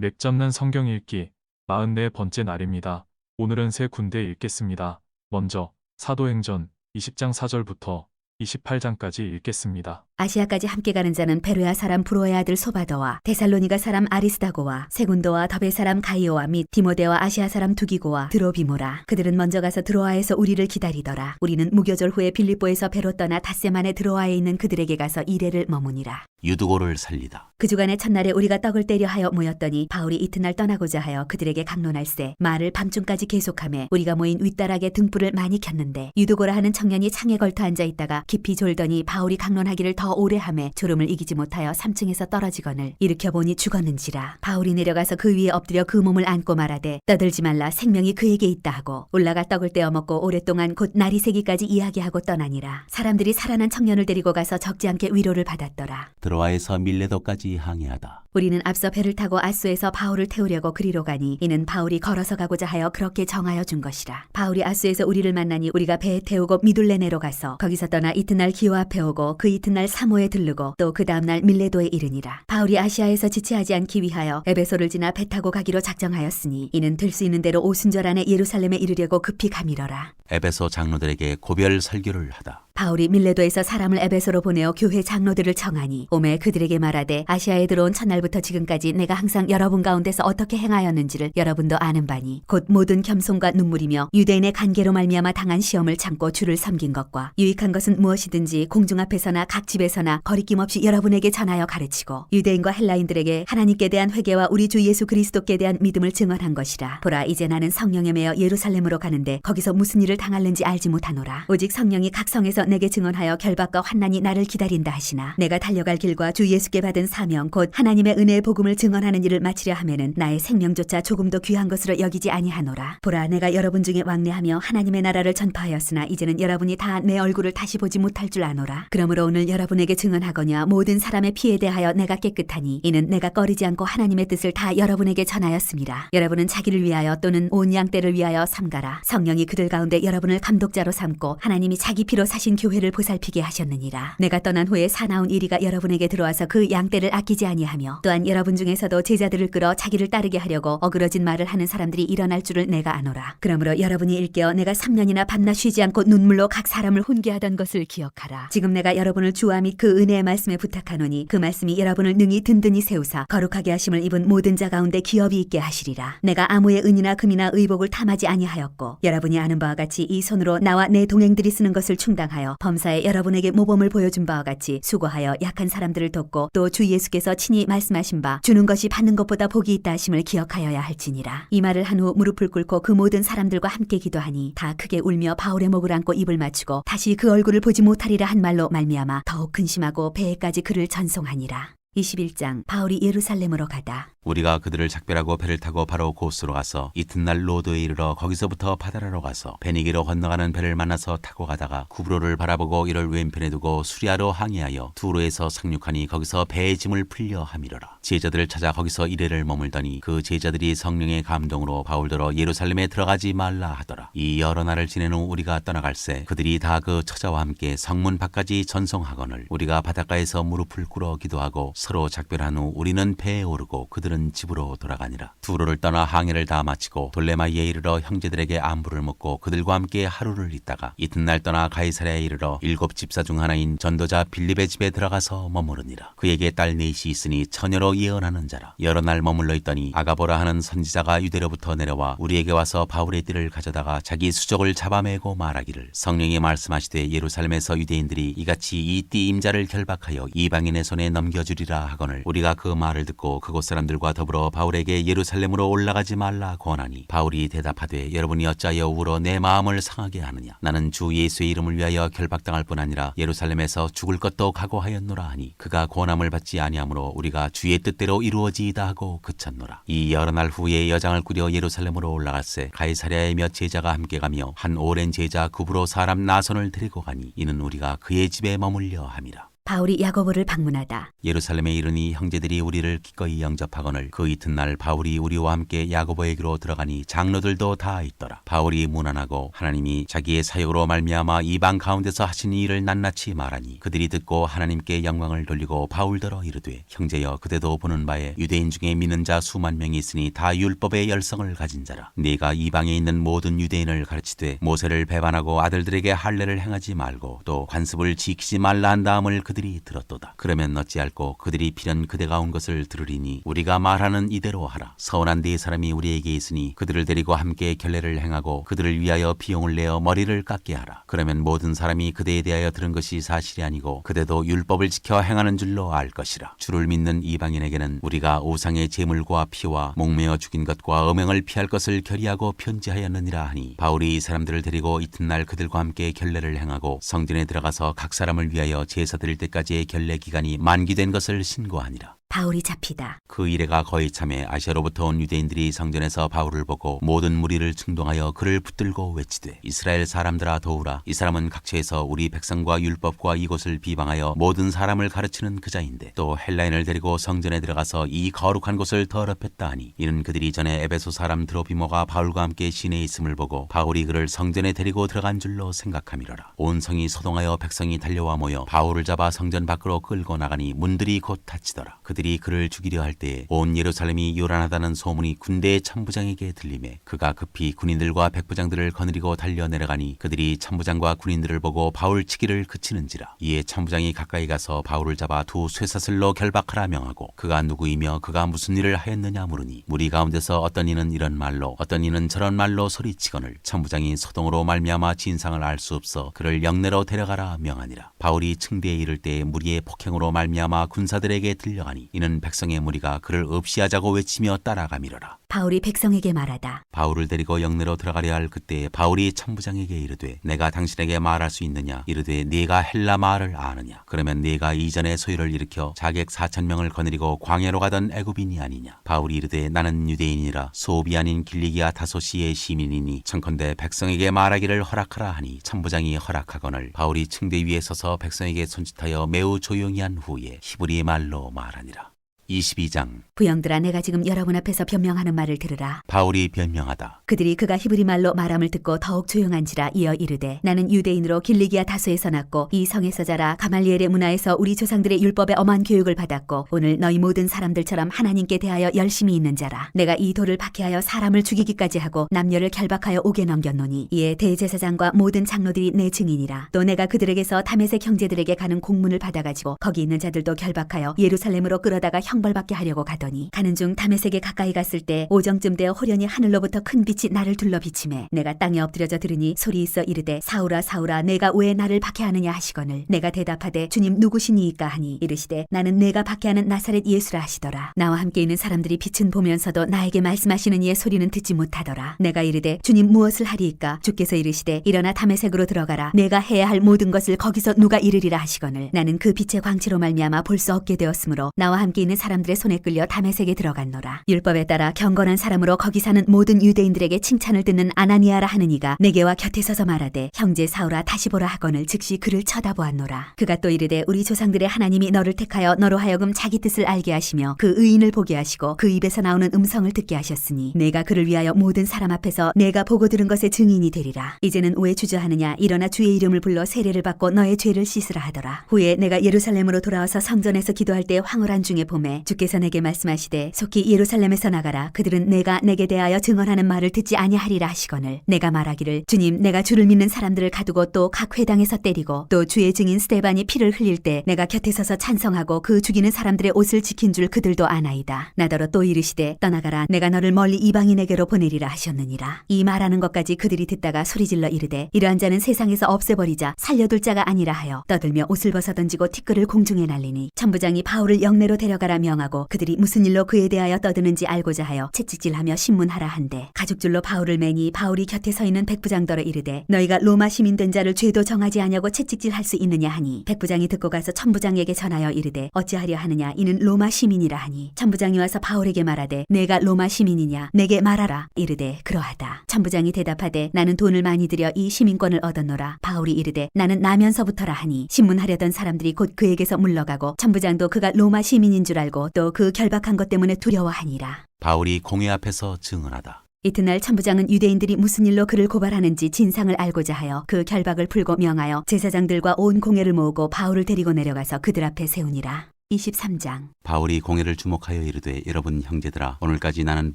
맥 잡는 성경 읽기 44번째 날입니다. 오늘은 세 군데 읽겠습니다. 먼저 사도행전 20장 4절부터 28장까지 읽겠습니다. 아시아까지 함께 가는 자는 베로야 사람 브로의 아들 소바더와 데살로니가 사람 아리스다고와 세군도와 더베 사람 가이오와 및 디모데와 아시아 사람 두기고와 드로비모라. 그들은 먼저 가서 드로아에서 우리를 기다리더라. 우리는 무교절 후에 빌립보에서 배로 떠나 닷새만에 드로아에 있는 그들에게 가서 이레를 머무니라. 유두고를 살리다. 그 주간에 첫날에 우리가 떡을 떼려 하여 모였더니 바울이 이튿날 떠나고자 하여 그들에게 강론할세 말을 밤중까지 계속하며 우리가 모인 윗다락에 등불을 많이 켰는데 유두고라 하는 청년이 창에 걸터 앉아 있다가 깊이 졸더니 바울이 강론하기를 더 오래 하며 졸음을 이기지 못하여 3층에서 떨어지거늘 일으켜 보니 죽었는지라. 바울이 내려가서 그 위에 엎드려 그 몸을 안고 말하되 떠들지 말라 생명이 그에게 있다 하고 올라가 떡을 떼어 먹고 오랫동안 곧 날이 새기까지 이야기하고 떠나니라. 사람들이 살아난 청년을 데리고 가서 적지 않게 위로를 받았더라. 드로아에서 밀레도까지 항해하다. 우리는 앞서 배를 타고 아수에서 바울을 태우려고 그리로 가니 이는 바울이 걸어서 가고자 하여 그렇게 정하여 준 것이라. 바울이 아수에서 우리를 만나니 우리가 배에 태우고 미둘레네로 가서 거기서 떠나 이튿날 기호 앞에 오고 그 이튿날 사모에 들르고 또 그 다음날 밀레도에 이르니라. 바울이 아시아에서 지체하지 않기 위하여 에베소를 지나 배 타고 가기로 작정하였으니 이는 될 수 있는 대로 오순절 안에 예루살렘에 이르려고 급히 가미러라. 에베소 장로들에게 고별 설교를 하다. 바울이 밀레도에서 사람을 에베소로 보내어 교회 장로들을 청하니 오매 그들에게 말하되 아시아에 들어온 첫날부터 지금까지 내가 항상 여러분 가운데서 어떻게 행하였는지를 여러분도 아는 바니 곧 모든 겸손과 눈물이며 유대인의 간계로 말미암아 당한 시험을 참고 주를 섬긴 것과 유익한 것은 무엇이든지 공중 앞에서나 각 집에서나 거리낌 없이 여러분에게 전하여 가르치고 유대인과 헬라인들에게 하나님께 대한 회개와 우리 주 예수 그리스도께 대한 믿음을 증언한 것이라. 보라 이제 나는 성령에 매여 예루살렘으로 가는데 거기서 무슨 일을 당할는지 알지 못하노라. 오직 성령이 각 성에서 내게 증언하여 결박과 환난이 나를 기다린다 하시나 내가 달려갈 길과 주 예수께 받은 사명 곧 하나님의 은혜의 복음을 증언하는 일을 마치려 하면은 나의 생명조차 조금도 귀한 것으로 여기지 아니하노라. 보라 내가 여러분 중에 왕래하며 하나님의 나라를 전파하였으나 이제는 여러분이 다 내 얼굴을 다시 보지 못할 줄 아노라. 그러므로 오늘 여러분에게 증언하거냐 모든 사람의 피에 대하여 내가 깨끗하니 이는 내가 꺼리지 않고 하나님의 뜻을 다 여러분에게 전하였습니다. 여러분은 자기를 위하여 또는 온 양떼를 위하여 삼가라. 성령이 그들 가운데 여러분을 감독자로 삼고 하나님이 자기 피로 사신 교회를 보살피게 하셨느니라. 내가 떠난 후에 사나운 이리가 여러분에게 들어와서 그 양떼를 아끼지 아니하며 또한 여러분 중에서도 제자들을 끌어 자기를 따르게 하려고 어그러진 말을 하는 사람들이 일어날 줄을 내가 아노라. 그러므로 여러분이 일깨어 내가 3년이나 밤낮 쉬지 않고 눈물로 각 사람을 훈계하던 것을 기억하라. 지금 내가 여러분을 주와 및 그 은혜의 말씀에 부탁하노니 그 말씀이 여러분을 능히 든든히 세우사 거룩하게 하심을 입은 모든 자 가운데 기업이 있게 하시리라. 내가 아무의 은이나 금이나 의복을 탐하지 아니하였고 여러분이 아는 바와 같이 이 손으로 나와 내 동행들이 쓰는 것을 충당하여 범사에 여러분에게 모범을 보여준 바와 같이 수고하여 약한 사람들을 돕고 또 주 예수께서 친히 말씀하신 바 주는 것이 받는 것보다 복이 있다 하심을 기억하여야 할지니라. 이 말을 한 후 무릎을 꿇고 그 모든 사람들과 함께 기도하니 다 크게 울며 바울의 목을 안고 입을 맞추고 다시 그 얼굴을 보지 못하리라 한 말로 말미암아 더욱 근심하고 배에까지 그를 전송하니라. 21장 바울이 예루살렘으로 가다. 우리가 그들을 작별하고 배를 타고 바로 고스로 가서 이튿날 로드에 이르러 거기서부터 바다라로 가서 베니게로 건너가는 배를 만나서 타고 가다가 구브로를 바라보고 이를 왼편에 두고 수리아로 항해하여 두로에서 상륙하니 거기서 배의 짐을 풀려 함이러라. 제자들을 찾아 거기서 이레를 머물더니 그 제자들이 성령의 감동으로 바울더러 예루살렘에 들어가지 말라 하더라. 이 여러 날을 지낸 후 우리가 떠나갈새 그들이 다 그 처자와 함께 성문 밖까지 전송하거늘 우리가 바닷가에서 무릎을 꿇어 기도하고 서로 작별한 후 우리는 배에 오르고 그들은 집으로 돌아가니라. 두로를 떠나 항해를 다 마치고 돌레마이에 이르러 형제들에게 안부를 묻고 그들과 함께 하루를 있다가 이튿날 떠나 가이사랴에 이르러 7 집사 중 하나인 전도자 빌립의 집에 들어가서 머무르니라. 그에게 딸 넷이 있으니 처녀로 예언하는 자라. 여러 날 머물러 있더니 아가보라 하는 선지자가 유대로부터 내려와 우리에게 와서 바울의 띠를 가져다가 자기 수족을 잡아매고 말하기를 성령이 말씀하시되 예루살렘에서 유대인들이 이같이 이 띠 임자를 결박하여 이방인의 손에 넘겨주리라 하거늘 우리가 그 말을 듣고 그곳 사람들과 더불어 바울에게 예루살렘으로 올라가지 말라 권하니 바울이 대답하되 여러분이 어찌하여 울어 내 마음을 상하게 하느냐. 나는 주 예수의 이름을 위하여 결박당할 뿐 아니라 예루살렘에서 죽을 것도 각오하였노라 하니 그가 권함을 받지 아니하므로 우리가 주의 뜻대로 이루어지이다 하고 그쳤노라. 이 여러 날 후에 여장을 꾸려 예루살렘으로 올라갈새 가이사랴의 몇 제자가 함께 가며 한 오랜 제자 구브로 사람 나손을 데리고 가니 이는 우리가 그의 집에 머물려 함이라. 바울이 야고보를 방문하다. 예루살렘에 이르니 형제들이 우리를 기꺼이 영접하거늘 그 이튿날 바울이 우리와 함께 야고보에게로 들어가니 장로들도 다 있더라. 바울이 문안하고 하나님이 자기의 사역으로 말미암아 이방 가운데서 하신 이 일을 낱낱이 말하니 그들이 듣고 하나님께 영광을 돌리고 바울더러 이르되 형제여 그대도 보는 바에 유대인 중에 믿는 자 수만 명이 있으니 다 율법의 열성을 가진 자라. 네가 이방에 있는 모든 유대인을 가르치되 모세를 배반하고 아들들에게 할례를 행하지 말고 또 관습을 지키지 말라 한 다음을 그들이 들었도다. 그러면 어찌할꼬 그들이 필연 그대가 온 것을 들으리니 우리가 말하는 이대로 하라. 서운한 네 사람이 우리에게 있으니 그들을 데리고 함께 결례를 행하고 그들을 위하여 비용을 내어 머리를 깎게 하라. 그러면 모든 사람이 그대에 대하여 들은 것이 사실이 아니고 그대도 율법을 지켜 행하는 줄로 알 것이라. 주를 믿는 이방인에게는 우리가 우상의 제물과 피와 목매어 죽인 것과 음행을 피할 것을 결의하고 편지하였느니라 하니 바울이 이 사람들을 데리고 이튿날 그들과 함께 결례를 행하고 성전에 들어가서 각 사람을 위하여 제사 드릴 때까지의 결례 기간이 만기된 것을 신고하니라. 바울이 잡히다. 그 이래가 거의 참에 아시아로부터 온 유대인들이 성전에서 바울을 보고 모든 무리를 충동하여 그를 붙들고 외치되 이스라엘 사람들아 도우라. 이 사람은 각처에서 우리 백성과 율법과 이곳을 비방하여 모든 사람을 가르치는 그자인데 또 헬라인을 데리고 성전에 들어가서 이 거룩한 곳을 더럽혔다 하니 이는 그들이 전에 에베소 사람 드로피모가 바울과 함께 시내에 있음을 보고 바울이 그를 성전에 데리고 들어간 줄로 생각함이로라. 온 성이 소동하여 백성이 달려와 모여 바울을 잡아 성전 밖으로 끌고 나가니 문들이 곧 닫히더라. 그들이 그를 죽이려 할 때에 온 예루살렘이 요란하다는 소문이 군대의 천부장에게 들리매 그가 급히 군인들과 백부장들을 거느리고 달려 내려가니 그들이 천부장과 군인들을 보고 바울 치기를 그치는지라. 이에 천부장이 가까이 가서 바울을 잡아 두 쇠사슬로 결박하라 명하고 그가 누구이며 그가 무슨 일을 하였느냐 물으니 무리 가운데서 어떤 이는 이런 말로 어떤 이는 저런 말로 소리치거늘 천부장이 소동으로 말미암아 진상을 알 수 없어 그를 영내로 데려가라 명하니라. 바울이 층대에 이를 때에 무리의 폭행으로 말미암아 군사들에게 들려가니 이는 백성의 무리가 그를 없이하자고 외치며 따라가미러라. 바울이 백성에게 말하다. 바울을 데리고 영내로 들어가려 할 그때 바울이 천부장에게 이르되 내가 당신에게 말할 수 있느냐. 이르되 네가 헬라 말을 아느냐. 그러면 네가 이전에 소요를 일으켜 자객 4,000명을 거느리고 광야로 가던 애굽인이 아니냐. 바울이 이르되 나는 유대인이라 소읍이 아닌 길리기아 다소시의 시민이니 청컨대 백성에게 말하기를 허락하라 하니 천부장이 허락하거늘 바울이 층대 위에 서서 백성에게 손짓하여 매우 조용히 한 후에 히브리 말로 말하니라. 22장. 부영들아 내가 지금 여러분 앞에서 변명하는 말을 들으라. 바울이 변명하다. 그들이 그가 히브리 말로 말함을 듣고 더욱 조용한지라 이어 이르되 나는 유대인으로 길리기아 다소에서 났고 이 성에서 자라 가말리엘의 문화에서 우리 조상들의 율법에 엄한 교육을 받았고 오늘 너희 모든 사람들처럼 하나님께 대하여 열심히 있는 자라. 내가 이 돌을 박해하여 사람을 죽이기까지 하고 남녀를 결박하여 옥에 넘겼노니 이에 대제사장과 모든 장로들이 내 증인이라. 또 내가 그들에게서 다메섹 형제들에게 가는 공문을 받아가지고 거기 있는 자들도 결박하여 예루살렘으로 끌어다가 형벌받게 하려고 가더니 가는 중 다메섹에 가까이 갔을 때 오정쯤 되어 호련히 하늘로부터 큰 빛이 나를 둘러 비치매 내가 땅에 엎드려져 들으니 소리 있어 이르되 사울아 사울아 내가 왜 나를 박해하느냐 하시거늘 내가 대답하되 주님 누구시니이까 하니 이르시되 나는 내가 박해하는 나사렛 예수라 하시더라. 나와 함께 있는 사람들이 빛은 보면서도 나에게 말씀하시는 이의 소리는 듣지 못하더라. 내가 이르되 주님 무엇을 하리이까. 주께서 이르시되 일어나 다메섹으로 들어가라. 내가 해야 할 모든 것을 거기서 누가 이르리라 하시거늘 나는 그 빛의 광채로 말미암아 볼 수 없게 되었으므로 나와 함께 있는 사람들의 손에 끌려 다메섹에 들어갔노라. 율법에 따라 경건한 사람으로 거기 사는 모든 유대인들에게 칭찬을 듣는 아나니아라 하는 이가 내게와 곁에 서서 말하되 형제 사울아 다시 보라 하거늘 즉시 그를 쳐다보았노라. 그가 또 이르되 우리 조상들의 하나님이 너를 택하여 너로 하여금 자기 뜻을 알게 하시며 그 의인을 보게 하시고 그 입에서 나오는 음성을 듣게 하셨으니 내가 그를 위하여 모든 사람 앞에서 내가 보고 들은 것의 증인이 되리라. 이제는 왜 주저하느냐. 일어나 주의 이름을 불러 세례를 받고 너의 죄를 씻으라 하더라. 후에 내가 예루살렘으로 돌아와서 성전에서 기도할 때 황홀한 중에 봄에 주께서 내게 말씀하시되 속히 예루살렘에서 나가라. 그들은 내가 내게 대하여 증언하는 말을 듣지 아니하리라 하시거늘 내가 말하기를 주님 내가 주를 믿는 사람들을 가두고 또 각 회당에서 때리고 또 주의 증인 스데반이 피를 흘릴 때 내가 곁에 서서 찬성하고 그 죽이는 사람들의 옷을 지킨 줄 그들도 아나이다. 나더러 또 이르시되 떠나가라. 내가 너를 멀리 이방인에게로 보내리라 하셨느니라. 이 말하는 것까지 그들이 듣다가 소리질러 이르되 이러한 자는 세상에서 없애버리자 살려둘 자가 아니라 하여 떠들며 옷을 벗어 던지고 티끌을 공중에 날리니 천부장이 바울을 영내로 데려가라 명하고 그들이 무슨 일로 그에 대하여 떠드는지 알고자 하여 채찍질하며 신문하라 한데 가죽줄로 바울을 매니 바울이 곁에 서 있는 백부장더러 이르되 너희가 로마 시민 된 자를 죄도 정하지 아니하고 채찍질할 수 있느냐 하니 백부장이 듣고 가서 천부장에게 전하여 이르되 어찌하려 하느냐 이는 로마 시민이라 하니 천부장이 와서 바울에게 말하되 내가 로마 시민이냐 내게 말하라 이르되 그러하다. 천부장이 대답하되 나는 돈을 많이 들여 이 시민권을 얻었노라. 바울이 이르되 나는 나면서부터라 하니 신문하려던 사람들이 곧 그에게서 물러가고 천부장도 그가 로마 시민인 줄 알고 또 그 결박한 것 때문에 두려워하니라. 바울이 공회 앞에서 증언하다. 이튿날 천부장은 유대인들이 무슨 일로 그를 고발하는지 진상을 알고자 하여 그 결박을 풀고 명하여 제사장들과 온 공회를 모으고 바울을 데리고 내려가서 그들 앞에 세우니라. 23장. 바울이 공회를 주목하여 이르되 여러분 형제들아 오늘까지 나는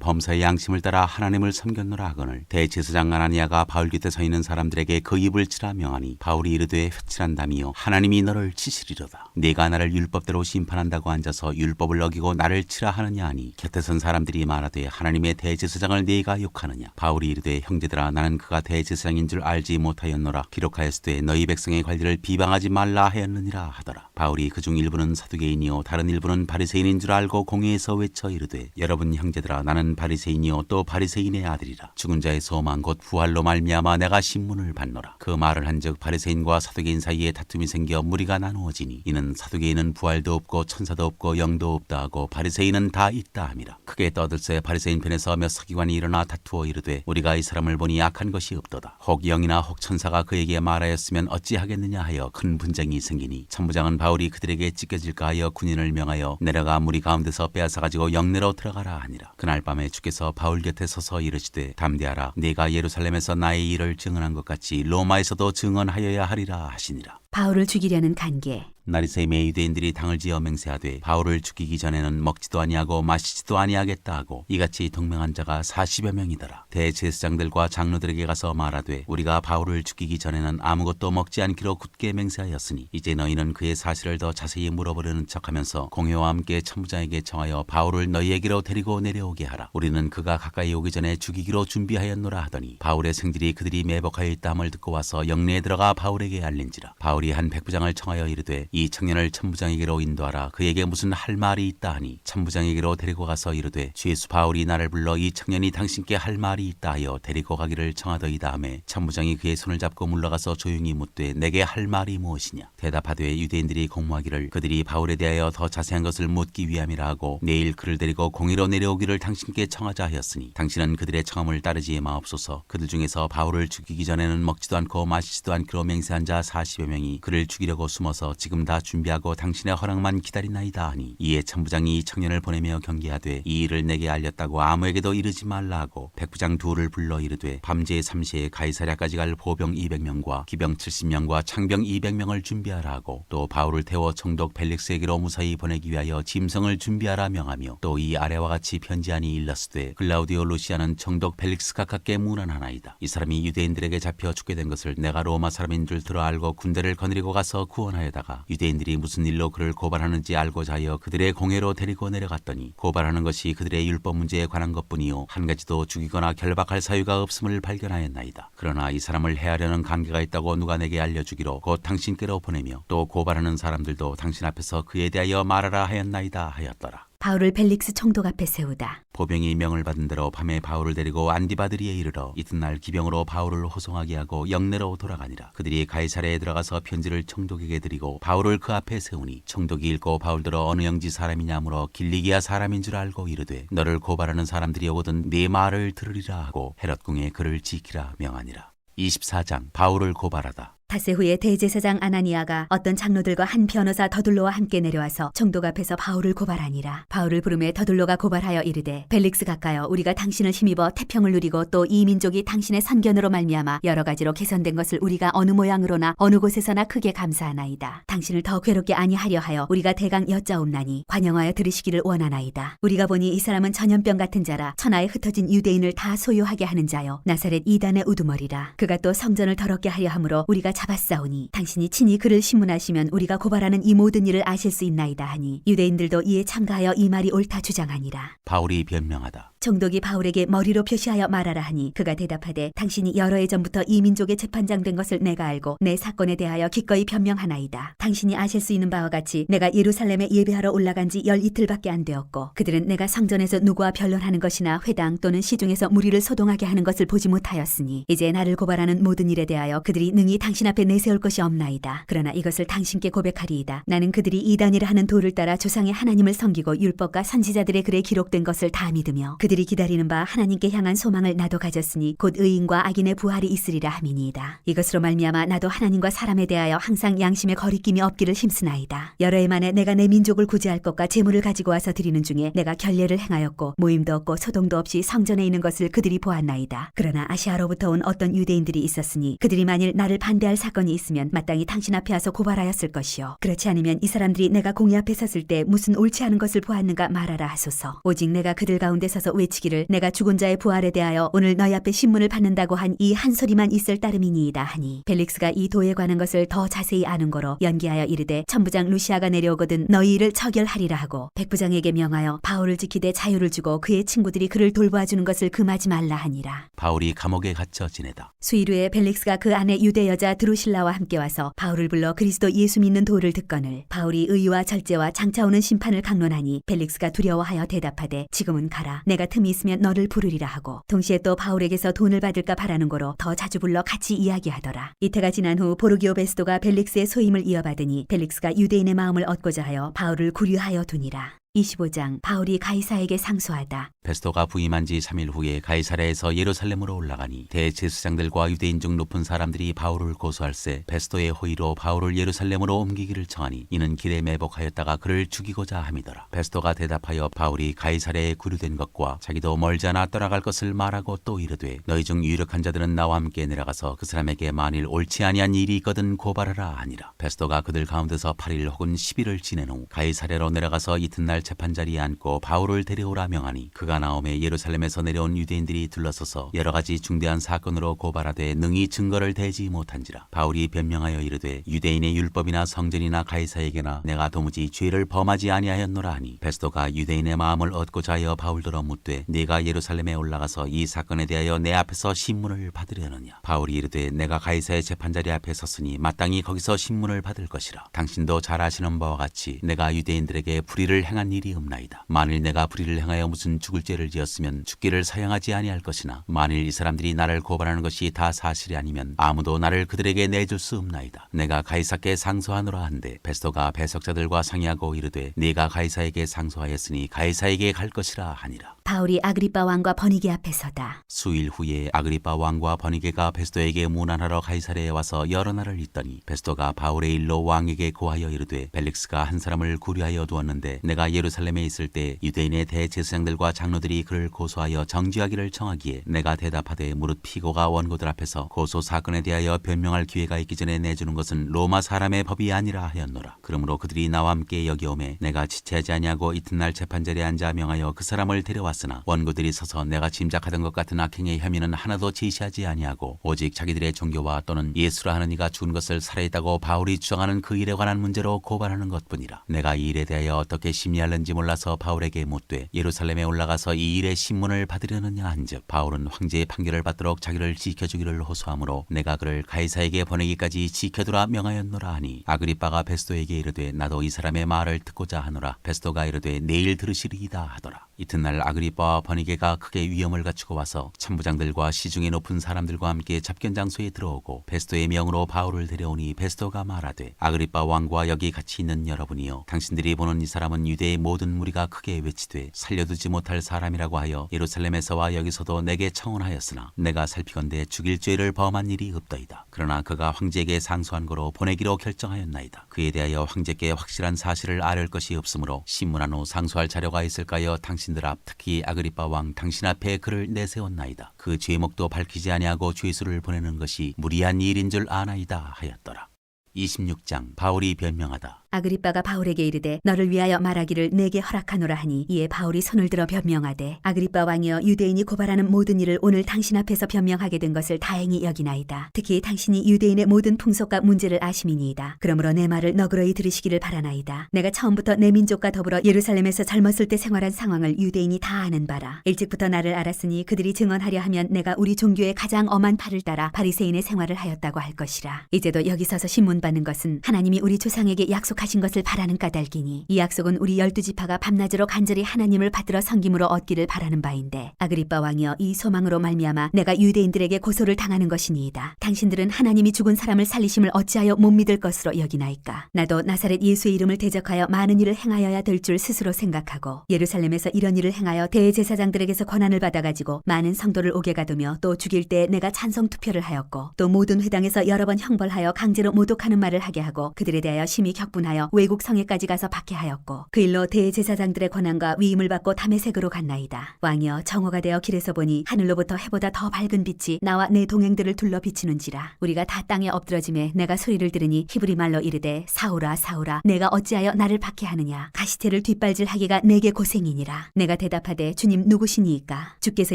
범사의 양심을 따라 하나님을 섬겼노라 하거늘 대제사장 아나니아가 바울 곁에 서 있는 사람들에게 그 입을 치라 명하니 바울이 이르되 회칠한다미요 하나님이 너를 치시리로다. 네가 나를 율법대로 심판한다고 앉아서 율법을 어기고 나를 치라 하느냐 하니 곁에 선 사람들이 말하되 하나님의 대제사장을 네가 욕하느냐. 바울이 이르되 형제들아 나는 그가 대제사장인 줄 알지 못하였노라. 기록하였으되 너희 백성의 관리를 비방하지 말라 하였느니라 하더라. 바울이 그중 일부는 사두개인이 다른 일부는 바리새인인 줄 알고 공회에서 외쳐 이르되 여러분 형제들아 나는 바리새인이요 또 바리새인의 아들이라. 죽은 자의 소망 곧 부활로 말미암아 내가 신문을 받노라. 그 말을 한즉 바리새인과 사두개인 사이에 다툼이 생겨 무리가 나누어지니 이는 사두개인은 부활도 없고 천사도 없고 영도 없다 하고 바리새인은 다 있다 함이라. 크게 떠들새 바리새인 편에서 몇 서기관이 일어나 다투어 이르되 우리가 이 사람을 보니 악한 것이 없도다. 혹 영이나 혹 천사가 그에게 말하였으면 어찌하겠느냐 하여 큰 분쟁이 생기니 천부장은 바울이 그들에게 찢겨질까 하여 군인을 명하여 내려가 무리 가운데서 빼앗아 가지고 영내로 들어가라 하니라. 그날 밤에 주께서 바울 곁에 서서 이르시되 담대하라. 네가 예루살렘에서 나의 일을 증언한 것 같이 로마에서도 증언하여야 하리라 하시니라. 바울을 죽이려는 간계. 나리새임의 유대인들이 당을 지어 맹세하되 바울을 죽이기 전에는 먹지도 아니하고 마시지도 아니하겠다 하고 이같이 동맹한 자가 40여 명이더라. 대제사장들과 장로들에게 가서 말하되 우리가 바울을 죽이기 전에는 아무것도 먹지 않기로 굳게 맹세하였으니 이제 너희는 그의 사실을 더 자세히 물어보려는 척하면서 공회와 함께 천부장에게 청하여 바울을 너희에게로 데리고 내려오게 하라. 우리는 그가 가까이 오기 전에 죽이기로 준비하였노라 하더니 바울의 생질이 그들이 매복하여 있다 함을 듣고 와서 영내에 들어가 바울에게 알린지라. 바울이 한 백부장을 청하여 이르되 이 청년을 천부장에게로 인도하라. 그에게 무슨 할 말이 있다 하니 천부장에게로 데리고 가서 이르되 죄수 바울이 나를 불러 이 청년이 당신께 할 말이 있다 하여 데리고 가기를 청하더이다 하매 천부장이 그의 손을 잡고 물러가서 조용히 묻되 내게 할 말이 무엇이냐. 대답하되 유대인들이 공모하기를 그들이 바울에 대하여 더 자세한 것을 묻기 위함이라 하고 내일 그를 데리고 공의로 내려오기를 당신께 청하자 하였으니 당신은 그들의 청함을 따르지 마옵소서. 그들 중에서 바울을 죽이기 전에는 먹지도 않고 마시지도 않기로 맹세한 자 40여 명이 그를 죽이려고 숨어서 지금 다 준비하고 당신의 허락만 기다리나이다 하니 이에 천부장이 이 청년을 보내며 경계하되 이 일을 내게 알렸다고 아무에게도 이르지 말라 하고 백부장 둘을 불러 이르되 밤제 3시에 가이사랴까지 갈 보병 200명과 기병 70명과 창병 200명을 준비하라 하고 또 바울을 태워 총독 벨릭스에게로 무사히 보내기 위하여 짐승을 준비하라 명하며 또 이 아래와 같이 편지하니 일렀으되 글라우디오 루시아는 총독 벨릭스가 가깝게 문안하나이다. 이 사람이 유대인들에게 잡혀 죽게 된 것을 내가 로마 사람인 줄 들어 알고 군대를 거느리고 가서 구원하여다가 유대인들이 무슨 일로 그를 고발하는지 알고자 하여 그들의 공회로 데리고 내려갔더니 고발하는 것이 그들의 율법 문제에 관한 것뿐이요 한 가지도 죽이거나 결박할 사유가 없음을 발견하였나이다. 그러나 이 사람을 해하려는 관계가 있다고 누가 내게 알려주기로 곧 당신께로 보내며 또 고발하는 사람들도 당신 앞에서 그에 대하여 말하라 하였나이다 하였더라. 바울을 벨릭스 총독 앞에 세우다. 보병이 명을 받은 대로 밤에 바울을 데리고 안디바드리에 이르러 이튿날 기병으로 바울을 호송하게 하고 영내로 돌아가니라. 그들이 가이사랴에 들어가서 편지를 총독에게 드리고 바울을 그 앞에 세우니 총독이 읽고 바울들어 어느 영지 사람이냐 물어 길리기아 사람인 줄 알고 이르되 너를 고발하는 사람들이 오거든 네 말을 들으리라 하고 헤롯궁에 그를 지키라 명하니라. 24장 바울을 고발하다. 닷새 후에 대제사장 아나니아가 어떤 장로들과 한 변호사 더둘로와 함께 내려와서 총독 앞에서 바울을 고발하니라. 바울을 부르매 더둘로가 고발하여 이르되 벨릭스 가까여 우리가 당신을 힘입어 태평을 누리고 또 이 민족이 당신의 선견으로 말미암아 여러 가지로 개선된 것을 우리가 어느 모양으로나 어느 곳에서나 크게 감사하나이다. 당신을 더 괴롭게 아니하려 하여 우리가 대강 여짜옵나니 관영하여 들으시기를 원하나이다. 우리가 보니 이 사람은 전염병 같은 자라 천하에 흩어진 유대인을 다 소유하게 하는 자요 나사렛 이단의 우두머리라. 그가 또 성전을 더럽게 하려 함으로 우리가 잡았사오니 당신이 친히 그를 신문하시면 우리가 고발하는 이 모든 일을 아실 수 있나이다 하니 유대인들도 이에 참가하여 이 말이 옳다 주장하니라. 바울이 변명하다. 총독이 바울에게 머리로 표시하여 말하라 하니 그가 대답하되 당신이 여러 해 전부터 이 민족의 재판장 된 것을 내가 알고 내 사건에 대하여 기꺼이 변명하나이다. 당신이 아실 수 있는 바와 같이 내가 예루살렘에 예배하러 올라간 지 12이틀밖에 안 되었고 그들은 내가 성전에서 누구와 변론하는 것이나 회당 또는 시중에서 무리를 소동하게 하는 것을 보지 못하였으니 이제 나를 고발하는 모든 일에 대하여 그들이 능히 당신 앞에 내세울 것이 없나이다. 그러나 이것을 당신께 고백하리이다. 나는 그들이 이단이라 하는 도를 따라 조상의 하나님을 섬기고 율법과 선지자들의 글에 기록된 것을 다 믿으며 그들이 기다리는 바 하나님께 향한 소망을 나도 가졌으니 곧 의인과 악인의 부활이 있으리라 함이니이다. 이것으로 말미암아 나도 하나님과 사람에 대하여 항상 양심의 거리낌이 없기를 힘쓰나이다. 여러 해 만에 내가 내 민족을 구제할 것과 재물을 가지고 와서 드리는 중에 내가 결례를 행하였고 모임도 없고 소동도 없이 성전에 있는 것을 그들이 보았나이다. 그러나 아시아로부터 온 어떤 유대인들이 있었으니 그들이 만일 나를 반대할 사건이 있으면 마땅히 당신 앞에 와서 고발하였을 것이요. 그렇지 않으면 이 사람들이 내가 공의 앞에 섰을 때 무슨 옳지 않은 것을 보았는가 말하라 하소서. 오직 내가 그들 가운데 서서 외치기를 내가 죽은 자의 부활에 대하여 오늘 너희 앞에 신문을 받는다고 한 이 한 소리만 있을 따름이니이다 하니 벨릭스가 이 도에 관한 것을 더 자세히 아는 거로 연기하여 이르되 천부장 루시아가 내려오거든 너희 일을 처결하리라 하고 백부장에게 명하여 바울을 지키되 자유를 주고 그의 친구들이 그를 돌보아주는 것을 금하지 말라 하니라. 바울이 감옥에 갇혀 지내다. 수일 후에 벨릭스가 그 안에 유대 여자 드루실라와 함께 와서 바울을 불러 그리스도 예수 믿는 도를 듣거늘 바울이 의와 절제와 장차 오는 심판을 강론하니 벨릭스가 두려워하여 대답하되 지금은 가라. 내가 틈이 있으면 너를 부르리라 하고 동시에 또 바울에게서 돈을 받을까 바라는 거로 더 자주 불러 같이 이야기하더라. 이태가 지난 후 보르기오 베스도가 벨릭스의 소임을 이어받으니 벨릭스가 유대인의 마음을 얻고자 하여 바울을 구류하여 두니라. 25장 바울이 가이사에게 상소하다. 베스도가 부임한 지 3일 후에 가이사랴에서 예루살렘으로 올라가니 대제사장들과 유대인 중 높은 사람들이 바울을 고소할세 베스도의 호의로 바울을 예루살렘으로 옮기기를 청하니 이는 길에 매복하였다가 그를 죽이고자 함이더라. 베스도가 대답하여 바울이 가이사랴에 구류된 것과 자기도 멀지 않아 떠나갈 것을 말하고 또 이르되 너희 중 유력한 자들은 나와 함께 내려가서 그 사람에게 만일 옳지 아니한 일이 있거든 고발하라 하니라. 베스도가 그들 가운데서 8일 혹은 10일을 지낸 후 가이사랴로 내려가서 이튿날 재판 자리에 앉고 바울을 데려오라 명하니 그가 나오매 예루살렘에서 내려온 유대인들이 둘러서서 여러 가지 중대한 사건으로 고발하되 능히 증거를 대지 못한지라. 바울이 변명하여 이르되 유대인의 율법이나 성전이나 가이사에게나 내가 도무지 죄를 범하지 아니하였노라 하니 베스도가 유대인의 마음을 얻고자 하여 바울더러 묻되 네가 예루살렘에 올라가서 이 사건에 대하여 내 앞에서 신문을 받으려느냐. 바울이 이르되 내가 가이사의 재판 자리 앞에 섰으니 마땅히 거기서 신문을 받을 것이라. 당신도 잘 아시는 바와 같이 내가 유대인들에게 불의를 행한 일이 없나이다. 만일 내가 불의를 행하여 무슨 죽을 죄를 지었으면 죽기를 사형하지 아니할 것이나 만일 이 사람들이 나를 고발하는 것이 다 사실이 아니면 아무도 나를 그들에게 내줄 수 없나이다. 내가 가이사께 상소하노라 한데 베스도가 배석자들과 상의하고 이르되 네가 가이사에게 상소하였으니 가이사에게 갈 것이라 하니라. 바울이 아그리빠 왕과 버니게 앞에 서다. 수일 후에 아그리빠 왕과 버니게가 베스도에게 문안하러 가이사랴에 와서 여러 날을 있더니 베스도가 바울의 일로 왕에게 고하여 이르되 벨릭스가 한 사람을 구류하여 두었는데 내가 예루살렘에 있을 때 유대인의 대제사장들과 장로들이 그를 고소하여 정죄하기를 청하기에 내가 대답하되 무릇 피고가 원고들 앞에서 고소 사건에 대하여 변명할 기회가 있기 전에 내주는 것은 로마 사람의 법이 아니라 하였노라. 그러므로 그들이 나와 함께 여기 오매 내가 지체하지 아니하고 이튿날 재판자리에 앉아 명하여 그 사람을 데려왔으나 원고들이 서서 내가 짐작하던 것 같은 악행의 혐의는 하나도 제시하지 아니하고 오직 자기들의 종교와 또는 예수라 하는 이가 죽은 것을 살해했다고 바울이 주장하는 그 일에 관한 문제로 고발하는 것뿐이라. 내가 이 일에 대하여 어떻게 심리할는지 몰라서 바울에게 묻되 예루살렘에 올라가서 이 일의 신문을 받으려느냐 한즉 바울은 황제의 판결을 받도록 자기를 지켜주기를 호소하므로 내가 그를 가이사에게 보내기까지 지켜두라 명하였노라 하니 아그리빠가 베스도에게 이르되 나도 이 사람의 말을 듣고자 하노라. 베스도가 이르되 내일 들으시리이다 하더라. 이튿날 아그리빠와 버니게가 크게 위험을 갖추고 와서 천부장들과 시중에 높은 사람들과 함께 잡견 장소에 들어오고 베스도의 명으로 바울을 데려오니 베스도가 말하되 아그리빠 왕과 여기 같이 있는 여러분이여 당신들이 보는 이 사람은 유대의 모든 무리가 크게 외치되 살려두지 못할 사람이라고 하여 예루살렘에서와 여기서도 내게 청혼하였으나 내가 살피건대 죽일 죄를 범한 일이 없더이다. 그러나 그가 황제에게 상소한 거로 보내기로 결정하였나이다. 그에 대하여 황제께 확실한 사실을 아뢰 것이 없으므로 신문한 후 상소할 자료가 있을까여 당신들 앞 특히 아그리빠 왕 당신 앞에 그를 내세웠나이다. 그 죄목도 밝히지 아니하고 죄수를 보내는 것이 무리한 일인 줄 아나이다 하였더라. 26장 바울이 변명하다. 아그리빠가 바울에게 이르되 너를 위하여 말하기를 내게 허락하노라 하니 이에 바울이 손을 들어 변명하되 아그리빠 왕이여 유대인이 고발하는 모든 일을 오늘 당신 앞에서 변명하게 된 것을 다행히 여기나이다. 특히 당신이 유대인의 모든 풍속과 문제를 아심이니이다. 그러므로 내 말을 너그러이 들으시기를 바라나이다. 내가 처음부터 내 민족과 더불어 예루살렘에서 젊었을 때 생활한 상황을 유대인이 다 아는 바라. 일찍부터 나를 알았으니 그들이 증언하려 하면 내가 우리 종교의 가장 엄한 팔을 따라 바리새인의 생활을 하였다고 할 것이라. 이제도 여기 서서 신문 받는 것은 하나님이 우리 조상에게 약속하신 것을 바라는 까닭이니 이 약속은 우리 12지파가 밤낮으로 간절히 하나님을 받들어 섬김으로 얻기를 바라는 바인데 아그리빠 왕이여 이 소망으로 말미암아 내가 유대인들에게 고소를 당하는 것이니이다. 당신들은 하나님이 죽은 사람을 살리심을 어찌하여 못 믿을 것으로 여기나이까. 나도 나사렛 예수의 이름을 대적하여 많은 일을 행하여야 될 줄 스스로 생각하고 예루살렘에서 이런 일을 행하여 대제사장들에게서 권한을 받아가지고 많은 성도를 오게 가두며 또 죽일 때 내가 찬성 투표를 하였고 또 모든 회당에서 여러 번 형벌하여 강제로 모독하는 말을 하게 하고 그들에 대하여 심히 격분하여 외국 성에까지 가서 박해하였고 그 일로 대제사장들의 권한과 위임을 받고 다메섹으로 갔나이다. 왕이여 정오가 되어 길에서 보니 하늘로부터 해보다 더 밝은 빛이 나와 내 동행들을 둘러 비치는지라. 우리가 다 땅에 엎드러짐에 내가 소리를 들으니 히브리 말로 이르되 사울아 사울아 내가 어찌하여 나를 박해하느냐. 가시태를 뒷발질하기가 내게 고생이니라. 내가 대답하되 주님 누구시니이까. 주께서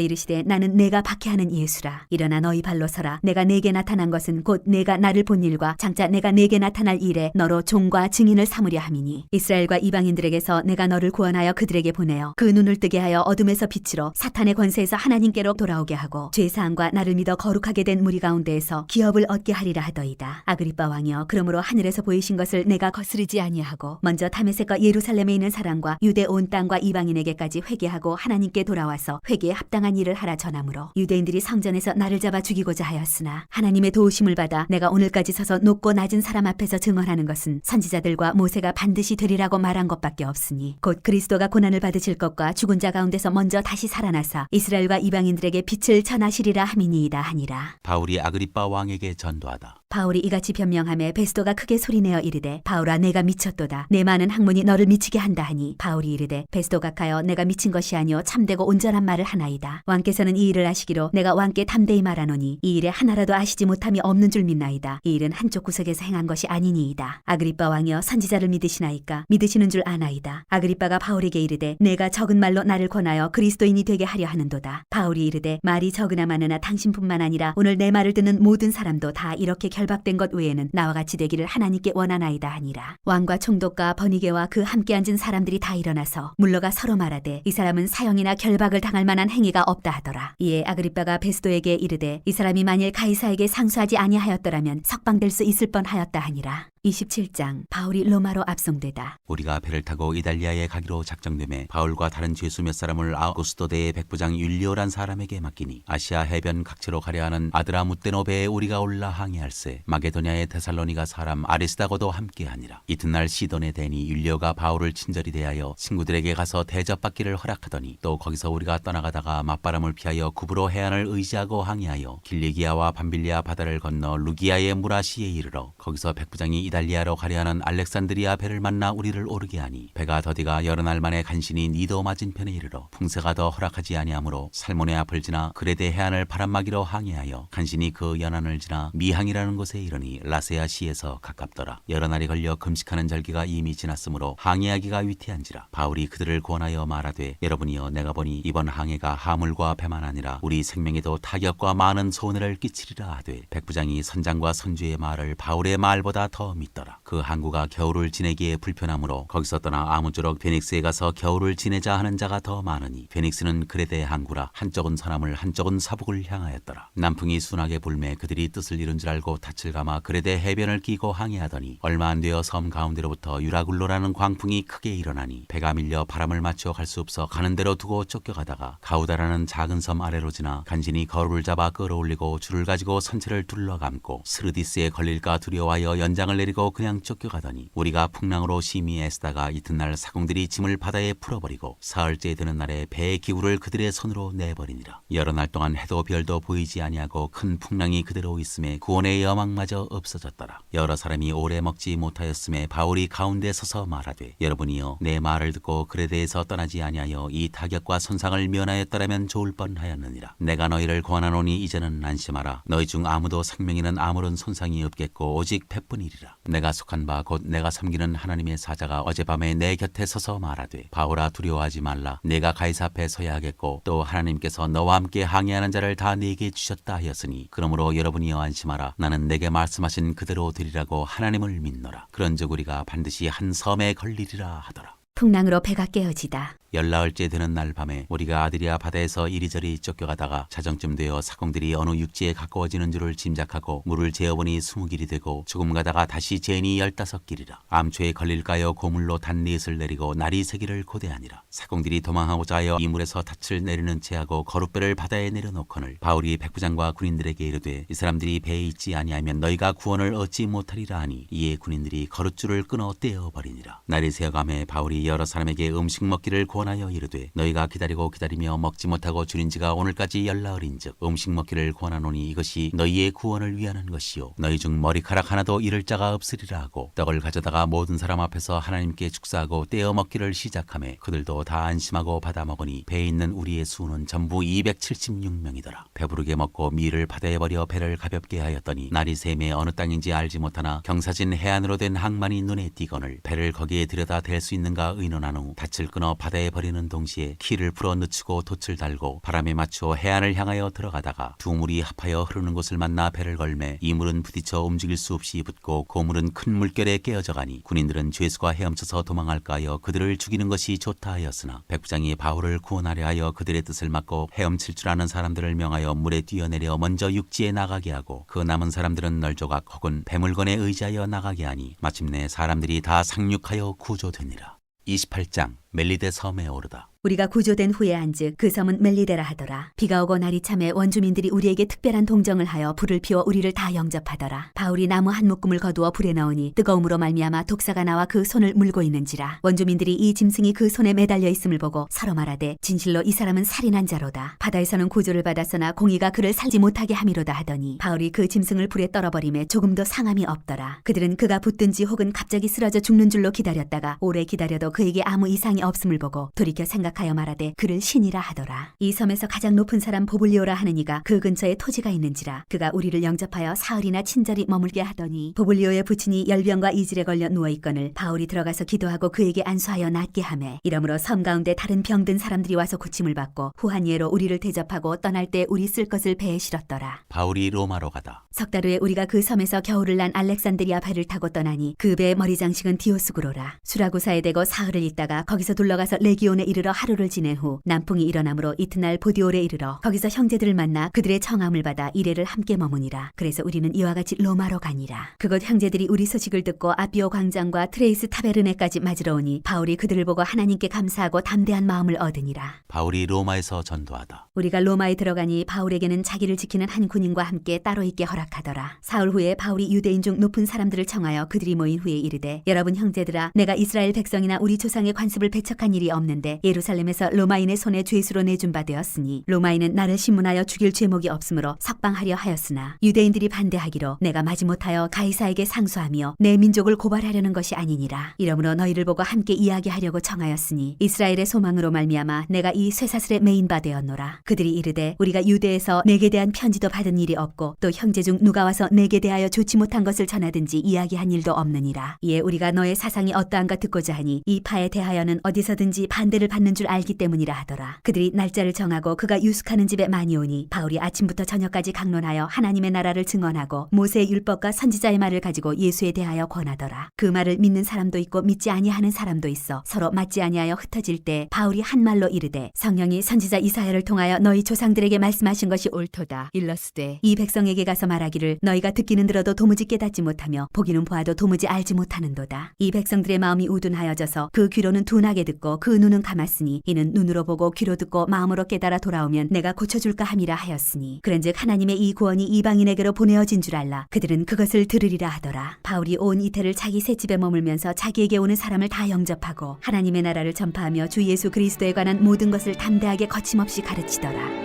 이르시되 나는 내가 박해하는 예수라. 일어나 너희 발로 서라. 내가 내게 나타난 것은 곧 내가 나를 본 일과 장차 내가 내게 나타날 일에 너로 종과 증인을 삼으려 함이니 이스라엘과 이방인들에게서 내가 너를 구원하여 그들에게 보내어 그 눈을 뜨게 하여 어둠에서 빛으로 사탄의 권세에서 하나님께로 돌아오게 하고 죄사함과 나를 믿어 거룩하게 된 무리 가운데에서 기업을 얻게 하리라 하더이다. 아그리빠 왕이여 그러므로 하늘에서 보이신 것을 내가 거스르지 아니하고 먼저 다메섹과 예루살렘에 있는 사람과 유대 온 땅과 이방인에게까지 회개하고 하나님께 돌아와서 회개에 합당한 일을 하라 전하므로 유대인들이 성전에서 나를 잡아 죽이고자 하였으나 하나님의 도우심을 받아 내가 오늘까지 서서 높고 낮은 사람 앞에서 증언하는 것은 선지자들과 모세가 반드시 되리라고 말한 것밖에 없으니 곧 그리스도가 고난을 받으실 것과 죽은 자 가운데서 먼저 다시 살아나사 이스라엘과 이방인들에게 빛을 전하시리라 함이니이다 하니라. 바울이 아그리빠 왕에게 전도하다. 바울이 이같이 변명하며 베스도가 크게 소리내어 이르되 바울아 내가 미쳤도다. 내 많은 학문이 너를 미치게 한다 하니 바울이 이르되 베스도가 가여 내가 미친 것이 아니오 참되고 온전한 말을 하나이다. 왕께서는 이 일을 아시기로 내가 왕께 담대히 말하노니 이 일에 하나라도 아시지 못함이 없는 줄 믿나이다. 이 일은 한쪽 구석에서 행한 것이 아니니이다. 아그리빠 왕이여 선지자를 믿으시나이까. 믿으시는 줄 아나이다. 아그리빠가 바울에게 이르되 내가 적은 말로 나를 권하여 그리스도인이 되게 하려 하는도다. 바울이 이르되 말이 적으나 많으나 당신뿐만 아니라 오늘 내 말을 듣는 모든 사람도 다 이렇게 결박된 것 외에는 나와 같이 되기를 하나님께 원하나이다 하니라. 왕과 총독과 버니게와 그 함께 앉은 사람들이 다 일어나서 물러가 서로 말하되 이 사람은 사형이나 결박을 당할 만한 행위가 없다 하더라. 이에 아그리빠가 베스도에게 이르되 이 사람이 만일 가이사에게 상수하지 아니하였더라면 석방될 수 있을 뻔하였다 하니라. 27장 바울이 로마로 압송되다. 우리가 배를 타고 이달리아에 가기로 작정되매 바울과 다른 죄수 몇 사람을 아우구스토대의 백부장 율리오란 사람에게 맡기니 아시아 해변 각지로 가려 하는 아드라무떼노 배에 우리가 올라 항해할세 마게도냐의 데살로니가 사람 아리스다고도 함께하니라. 이튿날 시돈의 대니 율리오가 바울을 친절히 대하여 친구들에게 가서 대접받기를 허락하더니 또 거기서 우리가 떠나가다가 맞바람을 피하여 구브로 해안을 의지하고 항해하여 길리기아와 밤빌리아 바다를 건너 루기아의 무라시에 이르러 거기서 백부장이 이달리아로 가려 하는 알렉산드리아 배를 만나 우리를 오르게 하니 배가 더디가 여러 날 만에 간신히 니도 맞은편에 이르러 풍세가 더 허락하지 아니하므로 살모네 앞을 지나 그레데 해안을 바람막이로 항해하여 간신히 그 연안을 지나 미항이라는 곳에 이르니 라세아 시에서 가깝더라. 여러 날이 걸려 금식하는 절기가 이미 지났으므로 항해하기가 위태한지라. 바울이 그들을 권하여 말하되 여러분이여 내가 보니 이번 항해가 하물과 배만 아니라 우리 생명에도 타격과 많은 손해를 끼치리라 하되 백부장이 선장과 선주의 말을 바울의 말보다 더 믿더라. 그 항구가 겨울을 지내기에 불편하므로 거기서 떠나 아무쪼록 베닉스에 가서 겨울을 지내자 하는 자가 더 많으니 베닉스는 그레데 항구라 한쪽은 서남을 한쪽은 서북을 향하였더라. 남풍이 순하게 불매 그들이 뜻을 이룬 줄 알고 닻을 감아 그레데 해변을 끼고 항해하더니 얼마 안 되어 섬 가운데로부터 유라굴로라는 광풍이 크게 일어나니 배가 밀려 바람을 맞춰 갈 수 없어 가는 대로 두고 쫓겨가다가 가우다라는 작은 섬 아래로 지나 간신히 거울을 잡아 끌어올리고 줄을 가지고 선체를 둘러감고 스르디스에 걸릴까 두려워하여 연장을 내리고 그냥 쫓겨가더니 우리가 풍랑으로 심히 애쓰다가 이튿날 사공들이 짐을 바다에 풀어버리고 사흘째 되는 날에 배의 기구를 그들의 손으로 내버리니라. 여러 날 동안 해도 별도 보이지 아니하고 큰 풍랑이 그대로 있음에 구원의 여망마저 없어졌더라. 여러 사람이 오래 먹지 못하였음에 바울이 가운데 서서 말하되 여러분이여 내 말을 듣고 그레데에서 떠나지 아니하여 이 타격과 손상을 면하였더라면 좋을 뻔하였느니라. 내가 너희를 권하노니 이제는 안심하라. 너희 중 아무도 생명에는 아무런 손상이 없겠고 오직 100분이리라. 내가 속한 바 곧 내가 섬기는 하나님의 사자가 어젯밤에 내 곁에 서서 말하되 바울아 두려워하지 말라. 내가 가이사 앞에 서야 하겠고 또 하나님께서 너와 함께 항의하는 자를 다 네게 주셨다 하였으니 그러므로 여러분이여 안심하라. 나는 내게 말씀하신 그대로 되리라고 하나님을 믿노라. 그런즉 우리가 반드시 한 섬에 걸리리라 하더라. 풍랑으로 배가 깨어지다. 열나흘째 되는 날 밤에 우리가 아드리아 바다에서 이리저리 쫓겨가다가 자정쯤 되어 사공들이 어느 육지에 가까워지는 줄을 짐작하고 물을 재어보니 20길이 되고 조금 가다가 다시 재니 15길이라. 암초에 걸릴까요 고물로 단넷을 내리고 날이 새기를 고대하니라. 사공들이 도망하고자 하여 이 물에서 닻을 내리는 채하고 거룻배를 바다에 내려놓거늘 바울이 백부장과 군인들에게 이르되 이 사람들이 배에 있지 아니하면 너희가 구원을 얻지 못하리라 하니 이에 군인들이 거룻줄을 끊어 떼어버리니라. 날이 새어가매 바울이 여러 사람에게 음식 먹기를 권하여 이르되 너희가 기다리고 기다리며 먹지 못하고 줄인 지가 오늘까지 열나흘인즉 음식 먹기를 권하노니 이것이 너희의 구원을 위하는 것이요 너희 중 머리카락 하나도 잃을 자가 없으리라 하고 떡을 가져다가 모든 사람 앞에서 하나님께 축사하고 떼어 먹기를 시작하매 그들도 다 안심하고 받아 먹으니 배에 있는 우리의 수는 전부 276명이더라. 배부르게 먹고 밀을 바다에 버려 배를 가볍게 하였더니 날이 샘에 어느 땅인지 알지 못하나 경사진 해안으로 된 항만이 눈에 띄거늘 배를 거기에 들여다 댈 수 있는가 의논한 후 닻을 끊어 바다에 버리는 동시에 키를 풀어 늦추고 돛을 달고 바람에 맞추어 해안을 향하여 들어가다가 두 물이 합하여 흐르는 곳을 만나 배를 걸매 이 물은 부딪혀 움직일 수 없이 붙고 그 물은 큰 물결에 깨어져 가니 군인들은 죄수가 헤엄쳐서 도망할까 하여 그들을 죽이는 것이 좋다 하였으나 백부장이 바울을 구원하려 하여 그들의 뜻을 막고 헤엄칠 줄 아는 사람들을 명하여 물에 뛰어내려 먼저 육지에 나가게 하고 그 남은 사람들은 널조각 혹은 배물건에 의지하여 나가게 하니 마침내 사람들이 다 상륙하여 구조되니라. 28장 멜리데 섬에 오르다. 우리가 구조된 후에 한즉 그 섬은 멜리데라 하더라. 비가 오고 날이 참에 원주민들이 우리에게 특별한 동정을 하여 불을 피워 우리를 다 영접하더라. 바울이 나무 한 묶음을 거두어 불에 넣으니 뜨거움으로 말미암아 독사가 나와 그 손을 물고 있는지라. 원주민들이 이 짐승이 그 손에 매달려 있음을 보고 서로 말하되 진실로 이 사람은 살인한 자로다. 바다에서는 구조를 받았으나 공의가 그를 살지 못하게 함이로다 하더니 바울이 그 짐승을 불에 떨어버림에 조금도 상함이 없더라. 그들은 그가 붙든지 혹은 갑자기 쓰러져 죽는 줄로 기다렸다가 오래 기다려도 그에게 아무 이상이 없음을 보고 돌이켜 생각하여 말하되 그를 신이라 하더라. 이 섬에서 가장 높은 사람 보블리오라 하는 이가 그 근처에 토지가 있는지라. 그가 우리를 영접하여 사흘이나 친절히 머물게 하더니 보블리오의 부친이 열병과 이질에 걸려 누워있거늘 바울이 들어가서 기도하고 그에게 안수하여 낫게 하매 이러므로 섬 가운데 다른 병든 사람들이 와서 고침을 받고 후한 예로 우리를 대접하고 떠날 때 우리 쓸 것을 배에 실었더라. 바울이 로마로 가다. 석 달 후에 우리가 그 섬에서 겨울을 난 알렉산드리아 배를 타고 떠나니 그 배의 머리 장식은 디오스구로라. 수라구사에 대고 사흘을 있다가 거기서 둘러가서 레기온에 이르러 하루를 지낸 후 남풍이 일어나므로 이튿날 보디올에 이르러 거기서 형제들을 만나 그들의 청함을 받아 이래를 함께 머무니라. 그래서 우리는 이와 같이 로마로 가니라. 그곳 형제들이 우리 소식을 듣고 아비오 광장과 트레이스 타베르네까지 맞으러 오니 바울이 그들을 보고 하나님께 감사하고 담대한 마음을 얻으니라. 바울이 로마에서 전도하다. 우리가 로마에 들어가니 바울에게는 자기를 지키는 한 군인과 함께 따로 있게 허락하더라. 사흘 후에 바울이 유대인 중 높은 사람들을 청하여 그들이 모인 후에 이르되 여러분 형제들아 내가 이스라엘 백성이나 우리 조상의 관습을 배척한 일이 없는데 예루살렘에서 로마인의 손에 죄수로 내준 바 되었으니 로마인은 나를 신문하여 죽일 죄목이 없으므로 석방하려 하였으나 유대인들이 반대하기로 내가 마지못하여 가이사에게 상소하며 내 민족을 고발하려는 것이 아니니라. 이러므로 너희를 보고 함께 이야기하려고 청하였으니 이스라엘의 소망으로 말미암아 내가 이 쇠사슬에 매인 바 되었노라. 그들이 이르되 우리가 유대에서 내게 대한 편지도 받은 일이 없고 또 형제 중 누가 와서 내게 대하여 좋지 못한 것을 전하든지 이야기한 일도 없느니라. 이에 우리가 너의 사상이 어떠한가 듣고자 하니 이 파에 대하여는 어디서든지 반대를 받는 줄 알기 때문이라 하더라. 그들이 날짜를 정하고 그가 유숙하는 집에 많이 오니 바울이 아침부터 저녁까지 강론하여 하나님의 나라를 증언하고 모세의 율법과 선지자의 말을 가지고 예수에 대하여 권하더라. 그 말을 믿는 사람도 있고 믿지 아니하는 사람도 있어 서로 맞지 아니하여 흩어질 때 바울이 한 말로 이르되 성령이 선지자 이사야를 통하여 너희 조상들에게 말씀하신 것이 옳도다. 일러스되 이 백성에게 가서 말하기를 너희가 듣기는 들어도 도무지 깨닫지 못하며 보기는 보아도 도무지 알지 못하는도다. 이 백성들의 마음이 우둔하여져서 그 귀로는 둔하게 듣고 그 눈은 감았으니 이는 눈으로 보고 귀로 듣고 마음으로 깨달아 돌아오면 내가 고쳐줄까 함이라 하였으니 그런즉 하나님의 이 구원이 이방인에게로 보내어진 줄 알라. 그들은 그것을 들으리라 하더라. 바울이 온 이태를 자기 새 집에 머물면서 자기에게 오는 사람을 다 영접하고 하나님의 나라를 전파하며 주 예수 그리스도에 관한 모든 것을 담대하게 거침없이 가르치더라.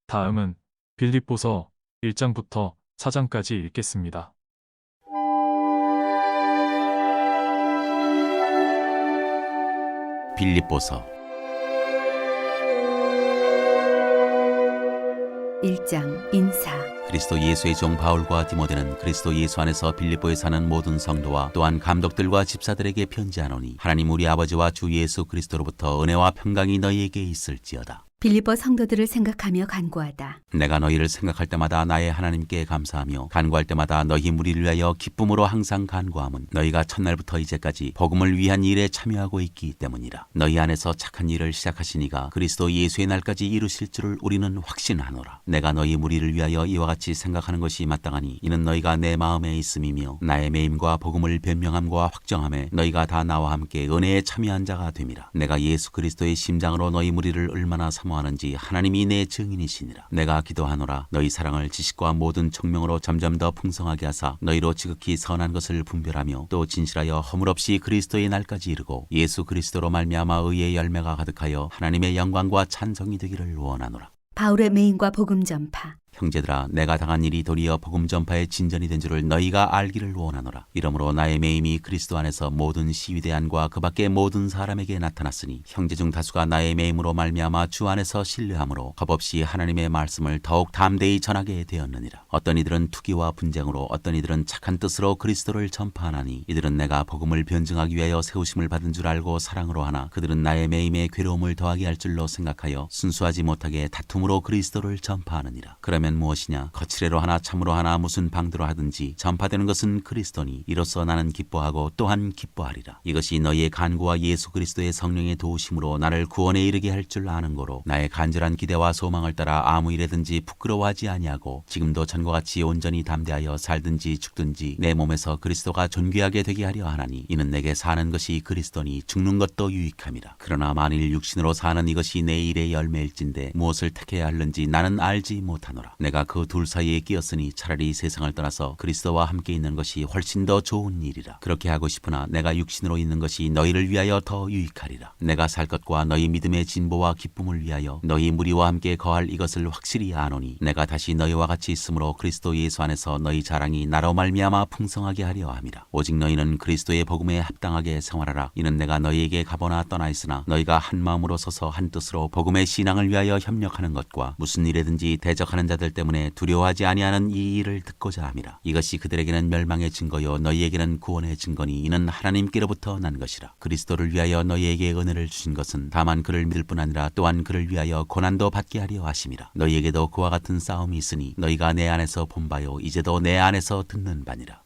다음은 빌립보서 1장부터 4장까지 읽겠습니다. 빌립보서 1장 인사. 그리스도 예수의 종 바울과 디모데는 그리스도 예수 안에서 빌립보에 사는 모든 성도와 또한 감독들과 집사들에게 편지하노니 하나님 우리 아버지와 주 예수 그리스도로부터 은혜와 평강이 너희에게 있을지어다. 빌립보 성도들을 생각하며 간구하다. 내가 너희를 생각할 때마다 나의 하나님께 감사하며 간구할 때마다 너희 무리를 위하여 기쁨으로 항상 간구함은 너희가 첫날부터 이제까지 복음을 위한 일에 참여하고 있기 때문이라. 너희 안에서 착한 일을 시작하시니가 그리스도 예수의 날까지 이루실 줄을 우리는 확신하노라. 내가 너희 무리를 위하여 이와 같이 생각하는 것이 마땅하니 이는 너희가 내 마음에 있음이며 나의 매임과 복음을 변명함과 확정함에 너희가 다 나와 함께 은혜에 참여한 자가 됨이라. 내가 예수 그리스도의 심장으로 너희 무리를 얼마나 사모하는지 하나님이 내 증인이시니라. 내가 기도하노라. 너희 사랑을 지식과 모든 청명으로 점점 더 풍성하게 하사 너희로 지극히 선한 것을 분별하며 또 진실하여 허물없이 그리스도의 날까지 이르고 예수 그리스도로 말미암아 의의 열매가 가득하여 하나님의 영광과 찬송이 되기를 원하노라. 바울의 메인과 복음 전파. 형제들아, 내가 당한 일이 도리어 복음 전파의 진전이 된 줄을 너희가 알기를 원하노라. 이러므로 나의 매임이 그리스도 안에서 모든 시위대안과 그 밖의 모든 사람에게 나타났으니 형제 중 다수가 나의 매임으로 말미암아 주 안에서 신뢰함으로 겁없이 하나님의 말씀을 더욱 담대히 전하게 되었느니라. 어떤 이들은 투기와 분쟁으로 어떤 이들은 착한 뜻으로 그리스도를 전파하나니 이들은 내가 복음을 변증하기 위하여 세우심을 받은 줄 알고 사랑으로 하나 그들은 나의 매임에 괴로움을 더하게 할 줄로 생각하여 순수하지 못하게 다툼으로 그리스도를 전파하느니라. 그러면 무엇이냐? 거칠애로 하나 참으로 하나 무슨 방도로 하든지 전파되는 것은 그리스도니 이로써 나는 기뻐하고 또한 기뻐하리라. 이것이 너희의 간구와 예수 그리스도의 성령의 도우심으로 나를 구원에 이르게 할 줄 아는 거로 나의 간절한 기대와 소망을 따라 아무 일에든지 부끄러워하지 아니하고 지금도 전과 같이 온전히 담대하여 살든지 죽든지 내 몸에서 그리스도가 존귀하게 되게 하려 하나니 이는 내게 사는 것이 그리스도니 죽는 것도 유익함이라. 그러나 만일 육신으로 사는 이것이 내 일의 열매일진데 무엇을 택해야 할는지 나는 알지 못하노라. 내가 그 둘 사이에 끼었으니 차라리 세상을 떠나서 그리스도와 함께 있는 것이 훨씬 더 좋은 일이라. 그렇게 하고 싶으나 내가 육신으로 있는 것이 너희를 위하여 더 유익하리라. 내가 살 것과 너희 믿음의 진보와 기쁨을 위하여 너희 무리와 함께 거할 이것을 확실히 아노니 내가 다시 너희와 같이 있으므로 그리스도 예수 안에서 너희 자랑이 나로 말미암아 풍성하게 하려 함이라. 오직 너희는 그리스도의 복음에 합당하게 생활하라. 이는 내가 너희에게 가보나 떠나 있으나 너희가 한 마음으로 서서 한 뜻으로 복음의 신앙을 위하여 협력하는 것과 무슨 일에든지 대적하는 자들 때문에 두려워하지 아니하는 이 일을 듣고자 함이라. 이것이 그들에게는 멸망의 증거요 너희에게는 구원의 증거니 이는 하나님께로부터 난 것이라. 그리스도를 위하여 너희에게 은혜를 주신 것은 다만 그를 믿을 뿐 아니라 또한 그를 위하여 고난도 받게 하려 하심이라. 너희에게도 그와 같은 싸움이 있으니 너희가 내 안에서 본 바요 이제도 내 안에서 듣는 바니라.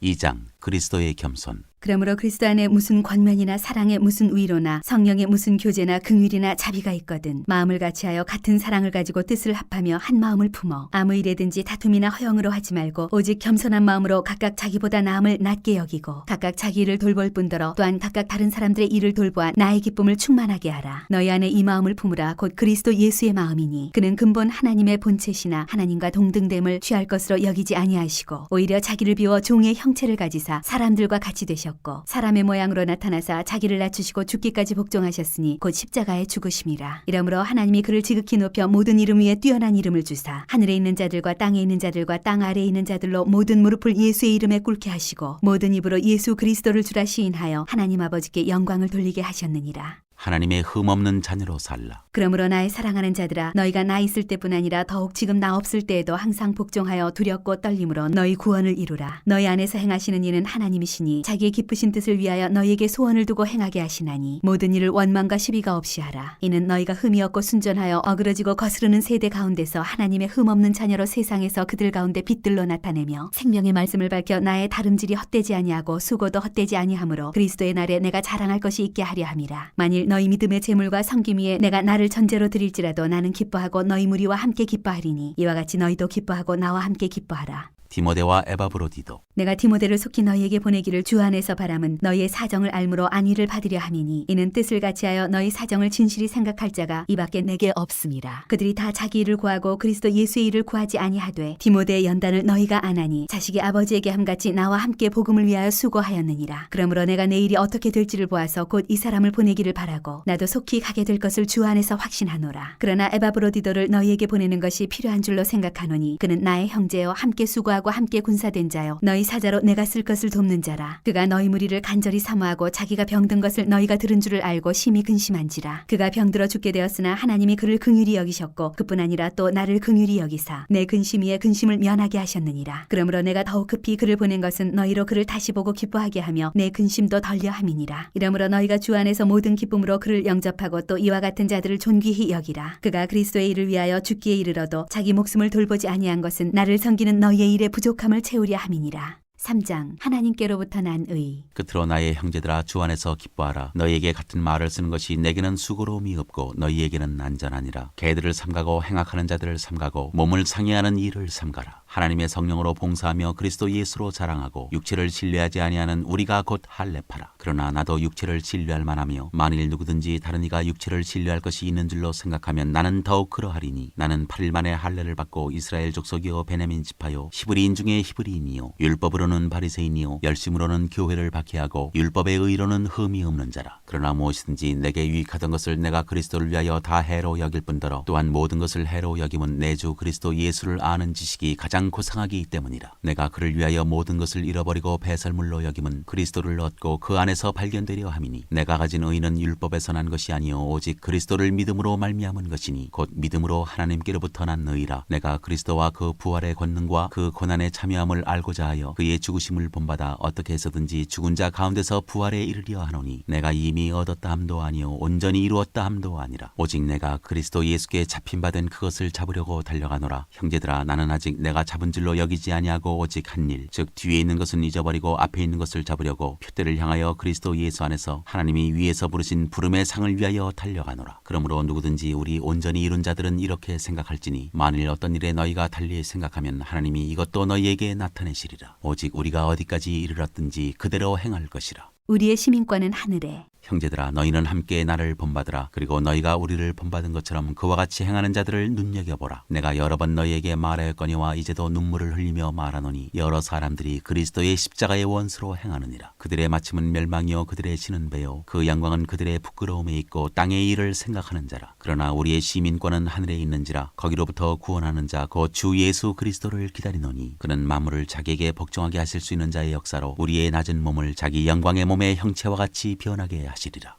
2장 그리스도의 겸손. 그러므로 그리스도 안에 무슨 권면이나 사랑의 무슨 위로나 성령의 무슨 교제나 긍휼이나 자비가 있거든 마음을 같이하여 같은 사랑을 가지고 뜻을 합하며 한 마음을 품어 아무 일에든지 다툼이나 허영으로 하지 말고 오직 겸손한 마음으로 각각 자기보다 나음을 낮게 여기고 각각 자기 일을 돌볼 뿐더러 또한 각각 다른 사람들의 일을 돌보아 나의 기쁨을 충만하게 하라. 너희 안에 이 마음을 품으라. 곧 그리스도 예수의 마음이니 그는 근본 하나님의 본체시나 하나님과 동등됨을 취할 것으로 여기지 아니하시고 오히려 자기를 비워 종의 형체를 가지사 사람들과 같이 되셨고 사람의 모양으로 나타나사 자기를 낮추시고 죽기까지 복종하셨으니 곧 십자가에 죽으심이라. 이러므로 하나님이 그를 지극히 높여 모든 이름 위에 뛰어난 이름을 주사 하늘에 있는 자들과 땅에 있는 자들과 땅 아래에 있는 자들로 모든 무릎을 예수의 이름에 꿇게 하시고 모든 입으로 예수 그리스도를 주라 시인하여 하나님 아버지께 영광을 돌리게 하셨느니라. 하나님의 흠없는 자녀로 살라. 그러므로 나의 사랑하는 자들아 너희가 나 있을 때뿐 아니라 더욱 지금 나 없을 때에도 항상 복종하여 두렵고 떨림으로 너희 구원을 이루라. 너희 안에서 행하시는 이는 하나님이시니 자기의 기쁘신 뜻을 위하여 너희에게 소원을 두고 행하게 하시나니 모든 일을 원망과 시비가 없이 하라. 이는 너희가 흠이 없고 순전하여 어그러지고 거스르는 세대 가운데서 하나님의 흠없는 자녀로 세상에서 그들 가운데 빛들로 나타내며 생명의 말씀을 밝혀 나의 다름질이 헛되지 아니하고 수고도 헛되지 아니하므로 그리스도의 날에 내가 자랑할 것이 있게 하려 함이라. 만일 너희 믿음의 제물과 섬김 위에 내가 나를 전제로 드릴지라도 나는 기뻐하고 너희 무리와 함께 기뻐하리니 이와 같이 너희도 기뻐하고 나와 함께 기뻐하라. 디모데와 에바브로디도. 내가 디모데를 속히 너희에게 보내기를 주 안에서 바람은 너희의 사정을 알므로 안위를 받으려 함이니 이는 뜻을 같이하여 너희 사정을 진실히 생각할 자가 이밖에 내게 없음이라. 그들이 다 자기 일을 구하고 그리스도 예수의 일을 구하지 아니하되 디모데의 연단을 너희가 안하니 자식이 아버지에게 함같이 나와 함께 복음을 위하여 수고하였느니라. 그러므로 내가 내 일이 어떻게 될지를 보아서 곧 이 사람을 보내기를 바라고 나도 속히 가게 될 것을 주 안에서 확신하노라. 그러나 에바브로디도를 너희에게 보내는 것이 필요한 줄로 생각하노니 그는 나의 형제여 함께 수고하는 기뻐하고 함께 군사된 자요 너희 사자로 내가 쓸 것을 돕는 자라. 그가 너희 무리를 간절히 사모하고 자기가 병든 것을 너희가 들은 줄을 알고 심히 근심한지라. 그가 병들어 죽게 되었으나 하나님이 그를 긍휼히 여기셨고 그뿐 아니라 또 나를 긍휼히 여기사 내 근심 위에 근심을 면하게 하셨느니라. 그러므로 내가 더욱 급히 그를 보낸 것은 너희로 그를 다시 보고 기뻐하게 하며 내 근심도 덜려 함이니라. 이러므로 너희가 주 안에서 모든 기쁨으로 그를 영접하고 또 이와 같은 자들을 존귀히 여기라. 그가 그리스도의 일을 위하여 죽기에 이르러도 자기 목숨을 돌보지 아니한 것은 나를 섬기는 너희의 일의 부족함을 채우려 함이니라. 3장 하나님께로부터 난 의. 끝으로 나의 형제들아 주 안에서 기뻐하라. 너희에게 같은 말을 쓰는 것이 내게는 수고로움이 없고 너희에게는 안전하니라. 개들을 삼가고 행악하는 자들을 삼가고 몸을 상해하는 일을 삼가라. 하나님의 성령으로 봉사하며 그리스도 예수로 자랑하고 육체를 신뢰하지 아니하는 우리가 곧 할례파라. 그러나 나도 육체를 신뢰할 만하며 만일 누구든지 다른 이가 육체를 신뢰할 것이 있는 줄로 생각하면 나는 더욱 그러하리니 나는 8일 만에 할례를 받고 이스라엘 족속이요 베냐민 지파요 히브리인 중에 히브리인이요 율법으로는 바리새인이요 열심으로는 교회를 박해하고 율법의 의로는 흠이 없는 자라. 그러나 무엇이든지 내게 유익하던 것을 내가 그리스도를 위하여 다 해로 여길 뿐더러 또한 모든 것을 해로 여김은 내 주 그리스도 예수를 아는 지식이 가장 고상하기 때문이라. 내가 그를 위하여 모든 것을 잃어버리고 배설물로 여김은 그리스도를 얻고 그 안에서 발견되려 함이니 내가 가진 의는 율법에서 난 것이 아니요 오직 그리스도를 믿음으로 말미암은 것이니 곧 믿음으로 하나님께로부터 난 의라. 내가 그리스도와 그 부활의 권능과 그 고난에 참여함을 알고자 하여 그의 죽으심을 본받아 어떻게 해서든지 죽은 자 가운데서 부활에 이르려 하노니 내가 이미 얻었다 함도 아니요 온전히 이루었다 함도 아니라 오직 내가 그리스도 예수께 잡힌 바 된 그것을 잡으려고 달려가노라. 형제들아 나는 아직 내가 잡은 줄로 여기지 아니하고 오직 한 일 즉 뒤에 있는 것은 잊어버리고 앞에 있는 것을 잡으려고 표대를 향하여 그리스도 예수 안에서 하나님이 위에서 부르신 부름의 상을 위하여 달려가노라. 그러므로 누구든지 우리 온전히 이룬 자들은 이렇게 생각할지니 만일 어떤 일에 너희가 달리 생각하면 하나님이 이것도 너희에게 나타내시리라. 오직 우리가 어디까지 이르렀든지 그대로 행할 것이라. 우리의 시민권은 하늘에. 형제들아 너희는 함께 나를 본받으라. 그리고 너희가 우리를 본받은 것처럼 그와 같이 행하는 자들을 눈여겨보라. 내가 여러 번 너희에게 말하였거니와 이제도 눈물을 흘리며 말하노니 여러 사람들이 그리스도의 십자가의 원수로 행하느니라. 그들의 마침은 멸망이요 그들의 신은 배요 그 영광은 그들의 부끄러움에 있고 땅의 일을 생각하는 자라. 그러나 우리의 시민권은 하늘에 있는지라 거기로부터 구원하는 자 곧 주 예수 그리스도를 기다리노니 그는 만물을 자기에게 복종하게 하실 수 있는 자의 역사로 우리의 낮은 몸을 자기 영광의 몸의 형체와 같이 변하게 하시리라.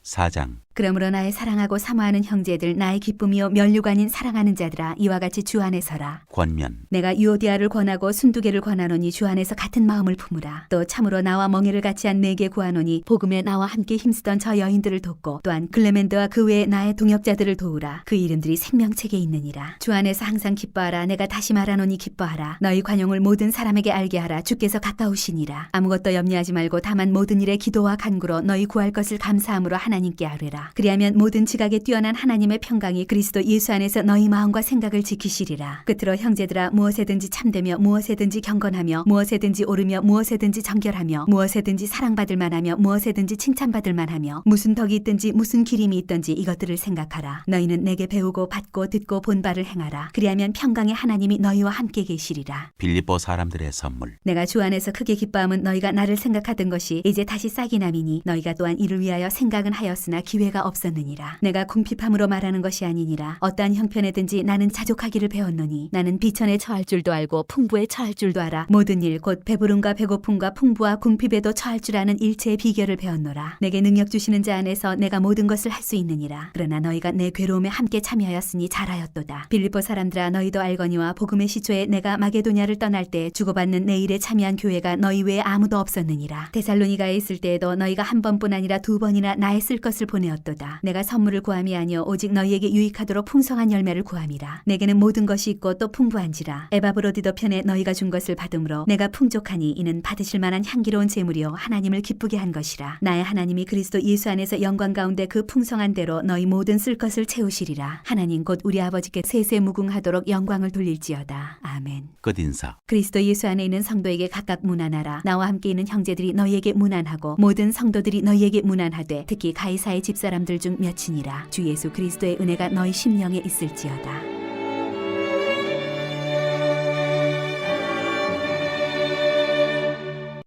4장 그러므로 나의 사랑하고 사모하는 형제들 나의 기쁨이요 면류관인 사랑하는 자들아 이와 같이 주 안에 서라. 권면 내가 유오디아를 권하고 순두개를 권하노니 주 안에서 같은 마음을 품으라. 또 참으로 나와 멍에를 같이 한 네게 구하노니 복음에 나와 함께 힘쓰던 저 여인들을 돕고 또한 클레멘드와 그 외에 나의 동역자들을 도우라. 그 이름들이 생명책에 있느니라. 주 안에서 항상 기뻐하라. 내가 다시 말하노니 기뻐하라. 너희 관용을 모든 사람에게 알게 하라. 주께서 가까우시니라. 아무것도 염려하지 말고 다만 모든 일에 기도와 간구로 너희 구할 것을 감사함으로 하나님께 아뢰라. 그리하면 모든 지각에 뛰어난 하나님의 평강이 그리스도 예수 안에서 너희 마음과 생각을 지키시리라. 끝으로 형제들아 무엇에든지 참되며 무엇에든지 경건하며 무엇에든지 오르며 무엇에든지 정결하며 무엇에든지 사랑받을 만하며 무엇에든지 칭찬받을 만하며 무슨 덕이 있든지 무슨 기림이 있든지 이것들을 생각하라. 너희는 내게 배우고 받고 듣고 본 바를 행하라. 그리하면 평강의 하나님이 너희와 함께 계시리라. 빌립보 사람들의 선물 내가 주 안에서 크게 기뻐함은 너희가 나를 생각하던 것이 이제 다시 싹이 남이니 너희가 또한 이를 위하여 생각은 하였으나 기회가 없었느니라. 내가 궁핍함으로 말하는 것이 아니니라. 어떠한 형편에든지 나는 자족하기를 배웠노니 나는 비천에 처할 줄도 알고 풍부에 처할 줄도 알아. 모든 일 곧 배부름과 배고픔과 풍부와 궁핍에도 처할 줄 아는 일체의 비결을 배웠노라. 내게 능력 주시는 자 안에서 내가 모든 것을 할 수 있느니라. 그러나 너희가 내 괴로움에 함께 참여하였으니 잘하였도다. 빌립보 사람들아 너희도 알거니와 복음의 시초에 내가 마게도냐를 떠날 때 주고받는 내 일에 참여한 교회가 너희 외에 아무도 없었느니라. 데살로니가에 있을 때에도 너희가 한 번뿐 아니라 두 번이나 나의 쓸 것을 보내었도다. 내가 선물을 구함이 아니요 오직 너희에게 유익하도록 풍성한 열매를 구함이라. 내게는 모든 것이 있고 또 풍부한지라. 에바브로디도 편에 너희가 준 것을 받음으로 내가 풍족하니 이는 받으실 만한 향기로운 제물이요 하나님을 기쁘게 한 것이라. 나의 하나님이 그리스도 예수 안에서 영광 가운데 그 풍성한 대로 너희 모든 쓸 것을 채우시리라. 하나님 곧 우리 아버지께 세세무궁하도록 영광을 돌릴지어다. 아멘. 끝인사 그리스도 예수 안에 있는 성도에게 각각 문안하라. 나와 함께 있는 형제들이 너희에게 문안하고 모든 성도들이 너희에게 문안하되 특히 가이사의 집사람들 중 몇이니라. 주 예수 그리스도의 은혜가 너희 심령에 있을지어다.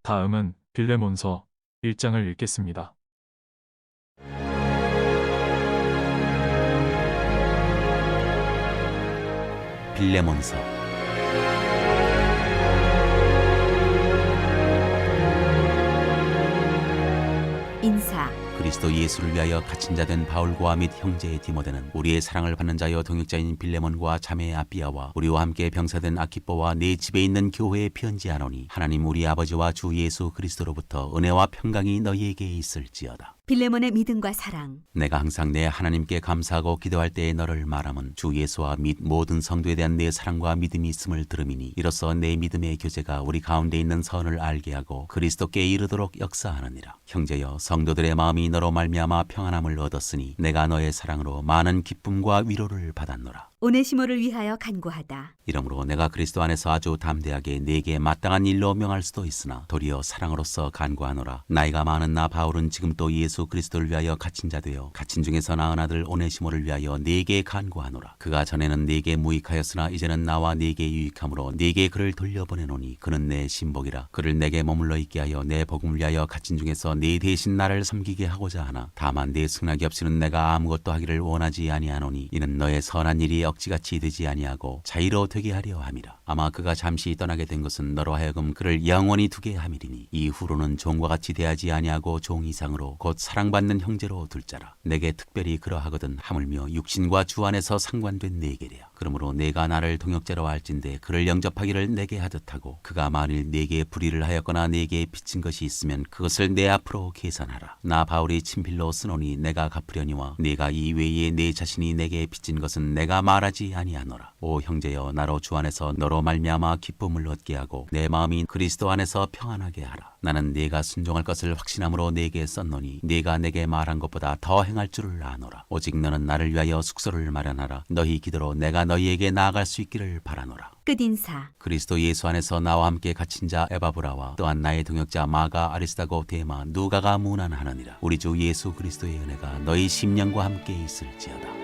다음은 빌레몬서 1장을 읽겠습니다. 빌레몬서 인사. 그리스도 예수를 위하여 갇힌 자 된 바울과 및 형제 디모데는 우리의 사랑을 받는 자여 동역자인 빌레몬과 자매 아비아와 우리와 함께 병사된 아키뽀와 내 집에 있는 교회에 편지하노니 하나님 우리 아버지와 주 예수 그리스도로부터 은혜와 평강이 너희에게 있을지어다. 빌레몬의 믿음과 사랑. 내가 항상 내 하나님께 감사하고 기도할 때에 너를 말함은 주 예수와 및 모든 성도에 대한 내 사랑과 믿음이 있음을 들음이니 이로써 내 믿음의 교제가 우리 가운데 있는 선을 알게 하고 그리스도께 이르도록 역사하느니라. 형제여 성도들의 마음이 너로 말미암아 평안함을 얻었으니 내가 너의 사랑으로 많은 기쁨과 위로를 받았노라. 오네시모를 위하여 간구하다. 이러므로 내가 그리스도 안에서 아주 담대하게 네게 마땅한 일로 명할 수도 있으나 도리어 사랑으로서 간구하노라. 나이가 많은 나 바울은 지금 또 예수 그리스도를 위하여 갇힌 자 되어 갇힌 중에서 낳은 아들 오네시모를 위하여 네게 간구하노라. 그가 전에는 네게 무익하였으나 이제는 나와 네게 유익함으로 네게 그를 돌려보내노니 그는 내 신복이라. 그를 내게 머물러 있게 하여 내 복음을 위하여 갇힌 중에서 네 대신 나를 섬기게 하고자 하나 다만 네 승낙이 없이는 내가 아무것도 하기를 원하지 아니하노니 이는 너의 선한 일이 억지같이 되지 아니하고 자유로 되게 하려 함이라. 아마 그가 잠시 떠나게 된 것은 너로 하여금 그를 영원히 두게 함이리니 이후로는 종과 같이 대하지 아니하고 종 이상으로 곧 사랑받는 형제로 둘 자라. 내게 특별히 그러하거든 하물며 육신과 주 안에서 상관된 네게랴. 그러므로 내가 나를 동역자로 할진대 그를 영접하기를 내게 하듯 하고 그가 만일 내게 불의를 하였거나 내게 빚진 것이 있으면 그것을 내 앞으로 계산하라. 나 바울이 친필로 쓰노니 내가 갚으려니와 내가 이 외에 내 자신이 내게 빚진 것은 내가 말하지 아니하노라. 오 형제여 나로 주 안에서 너로 말미암아 기쁨을 얻게 하고 내 마음이 그리스도 안에서 평안하게 하라. 나는 네가 순종할 것을 확신함으로 네게 썼노니 네가 내게 말한 것보다 더 행할 줄을 아노라. 오직 너는 나를 위하여 숙소를 마련하라. 너희 기도로 내가 너희에게 나아갈 수 있기를 바라노라. 끝인사. 그리스도 예수 안에서 나와 함께 갇힌 자 에바브라와 또한 나의 동역자 마가 아리스다고 데마 누가가 문안하느니라. 우리 주 예수 그리스도의 은혜가 너희 심령과 함께 있을지어다.